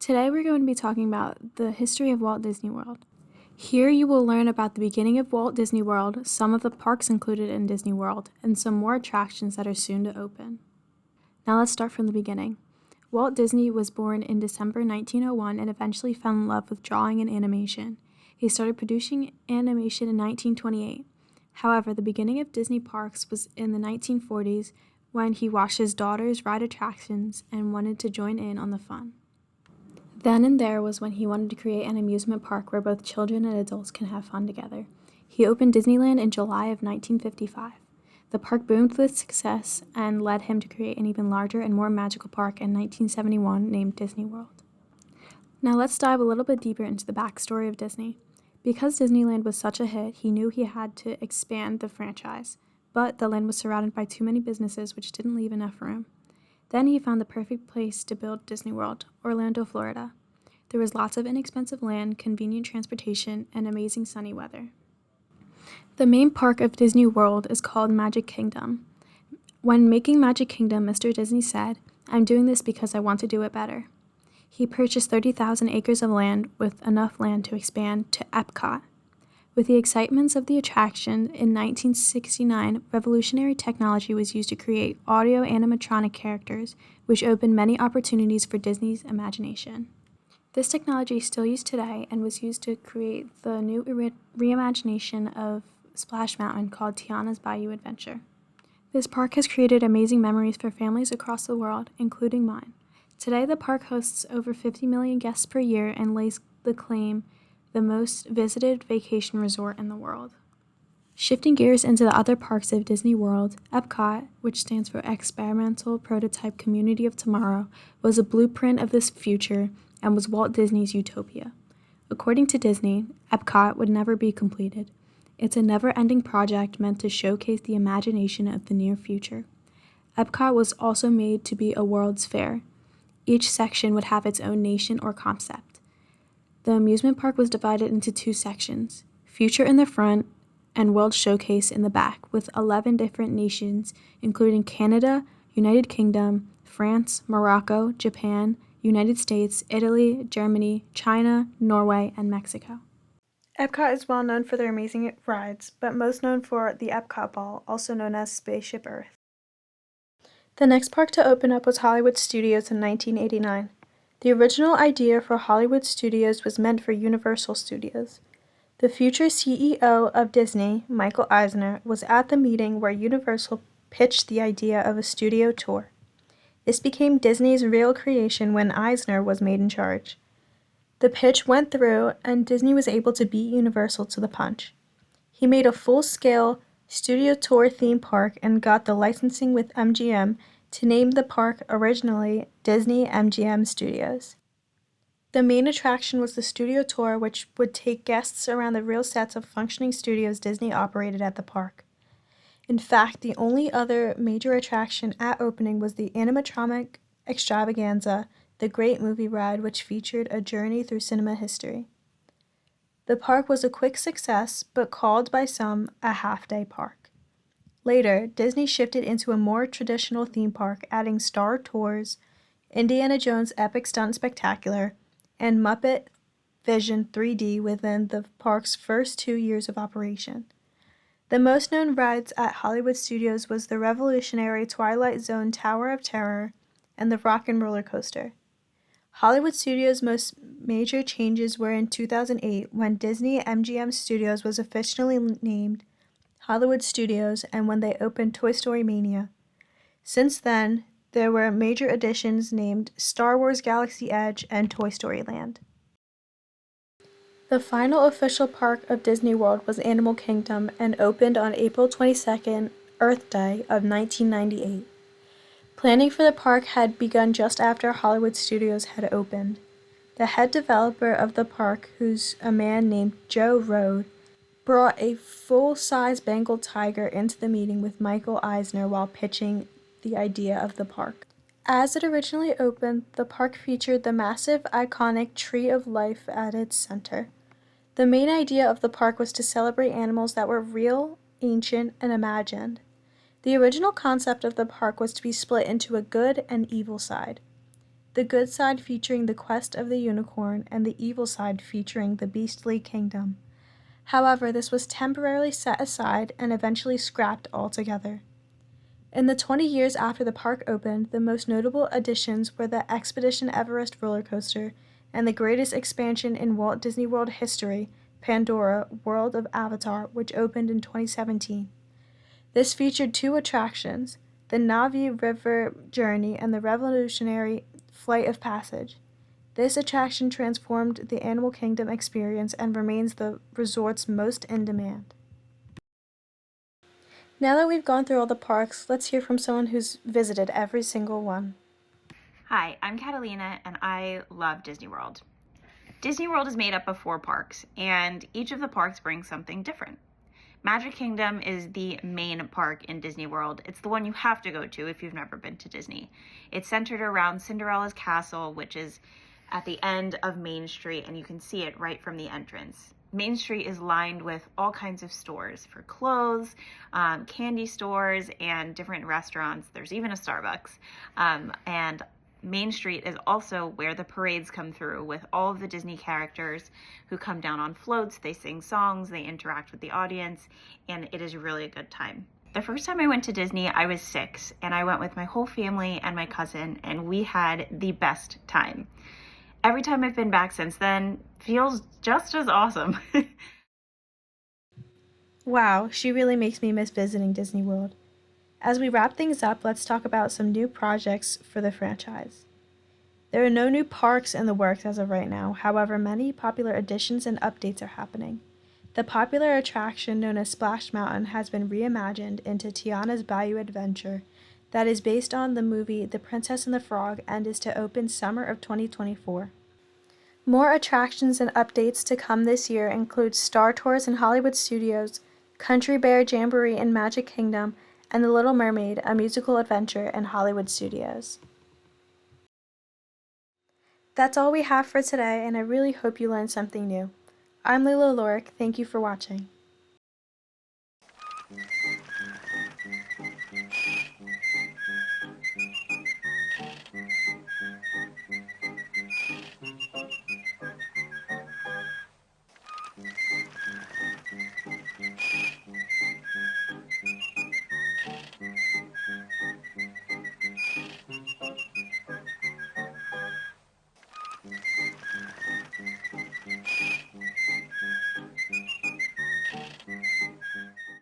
Today we're going to be talking about the history of Walt Disney World. Here you will learn about the beginning of Walt Disney World, some of the parks included in Disney World, and some more attractions that are soon to open. Now let's start from the beginning. Walt Disney was born in December 1901 and eventually fell in love with drawing and animation. He started producing animation in 1928. However, the beginning of Disney parks was in the 1940s when he watched his daughters ride attractions and wanted to join in on the fun. Then and there was when he wanted to create an amusement park where both children and adults can have fun together. He opened Disneyland in July of 1955. The park boomed with success and led him to create an even larger and more magical park in 1971 named Disney World. Now let's dive a little bit deeper into the backstory of Disney. Because Disneyland was such a hit, he knew he had to expand the franchise, but the land was surrounded by too many businesses which didn't leave enough room. Then he found the perfect place to build Disney World, Orlando, Florida. There was lots of inexpensive land, convenient transportation, and amazing sunny weather. The main park of Disney World is called Magic Kingdom. When making Magic Kingdom, Mr. Disney said, "I'm doing this because I want to do it better." He purchased 30,000 acres of land with enough land to expand to Epcot. With the excitements of the attraction, in 1969, revolutionary technology was used to create audio animatronic characters, which opened many opportunities for Disney's imagination. This technology is still used today and was used to create the new reimagination of Splash Mountain called Tiana's Bayou Adventure. This park has created amazing memories for families across the world, including mine. Today, the park hosts over 50 million guests per year and lays the claim the most visited vacation resort in the world. Shifting gears into the other parks of Disney World, Epcot, which stands for Experimental Prototype Community of Tomorrow, was a blueprint of this future and was Walt Disney's utopia. According to Disney, Epcot would never be completed. It's a never-ending project meant to showcase the imagination of the near future. Epcot was also made to be a World's Fair. Each section would have its own nation or concept. The amusement park was divided into two sections, Future in the front and World Showcase in the back, with 11 different nations, including Canada, United Kingdom, France, Morocco, Japan, United States, Italy, Germany, China, Norway, and Mexico. Epcot is well known for their amazing rides, but most known for the Epcot Ball, also known as Spaceship Earth. The next park to open up was Hollywood Studios in 1989. The original idea for Hollywood Studios was meant for Universal Studios. The future CEO of Disney, Michael Eisner, was at the meeting where Universal pitched the idea of a studio tour. This became Disney's real creation when Eisner was made in charge. The pitch went through, and Disney was able to beat Universal to the punch. He made a full-scale studio tour theme park and got the licensing with MGM to name the park originally Disney MGM Studios. The main attraction was the studio tour, which would take guests around the real sets of functioning studios Disney operated at the park. In fact, the only other major attraction at opening was the animatronic extravaganza, The Great Movie Ride, which featured a journey through cinema history. The park was a quick success, but called by some a half-day park. Later, Disney shifted into a more traditional theme park, adding Star Tours, Indiana Jones Epic Stunt Spectacular, and Muppet Vision 3D within the park's first 2 years of operation. The most known rides at Hollywood Studios was the revolutionary Twilight Zone Tower of Terror and the Rock and Roller Coaster. Hollywood Studios' most major changes were in 2008 when Disney MGM Studios was officially named Hollywood Studios and when they opened Toy Story Mania. Since then, there were major additions named Star Wars Galaxy Edge and Toy Story Land. The final official park of Disney World was Animal Kingdom and opened on April 22nd, Earth Day of 1998. Planning for the park had begun just after Hollywood Studios had opened. The head developer of the park, who's a man named Joe Rohde, brought a full-size Bengal tiger into the meeting with Michael Eisner while pitching the idea of the park. As it originally opened, the park featured the massive, iconic Tree of Life at its center. The main idea of the park was to celebrate animals that were real, ancient, and imagined. The original concept of the park was to be split into a good and evil side. the good side featuring the quest of the unicorn and the evil side featuring the beastly kingdom. However, this was temporarily set aside and eventually scrapped altogether. In the 20 years after the park opened, the most notable additions were the Expedition Everest roller coaster and the greatest expansion in Walt Disney World history, Pandora World of Avatar, which opened in 2017. This featured 2 attractions, the Navi River Journey and the revolutionary Flight of Passage. This attraction transformed the Animal Kingdom experience and remains the resort's most in demand. Now that we've gone through all the parks, let's hear from someone who's visited every single one. Hi, I'm Catalina and I love Disney World. Disney World is made up of 4 parks, and each of the parks brings something different. Magic Kingdom is the main park in Disney World. It's the one you have to go to if you've never been to Disney. It's centered around Cinderella's castle, which is at the end of Main Street, and you can see it right from the entrance. Main Street is lined with all kinds of stores for clothes, candy stores, and different restaurants. There's even a Starbucks. And Main Street is also where the parades come through with all of the Disney characters who come down on floats. They sing songs, they interact with the audience, and it is really a good time. The first time I went to Disney, I was 6, and I went with my whole family and my cousin, and we had the best time. Every time I've been back since then feels just as awesome. Wow, she really makes me miss visiting Disney World. As we wrap things up, let's talk about some new projects for the franchise. There are no new parks in the works as of right now, however, many popular additions and updates are happening. The popular attraction known as Splash Mountain has been reimagined into Tiana's Bayou Adventure that is based on the movie The Princess and the Frog and is to open summer of 2024. More attractions and updates to come this year include Star Tours in Hollywood Studios, Country Bear Jamboree in Magic Kingdom, and The Little Mermaid, a musical adventure in Hollywood Studios. That's all we have for today, and I really hope you learned something new. I'm Leyla Lorick. Thank you for watching.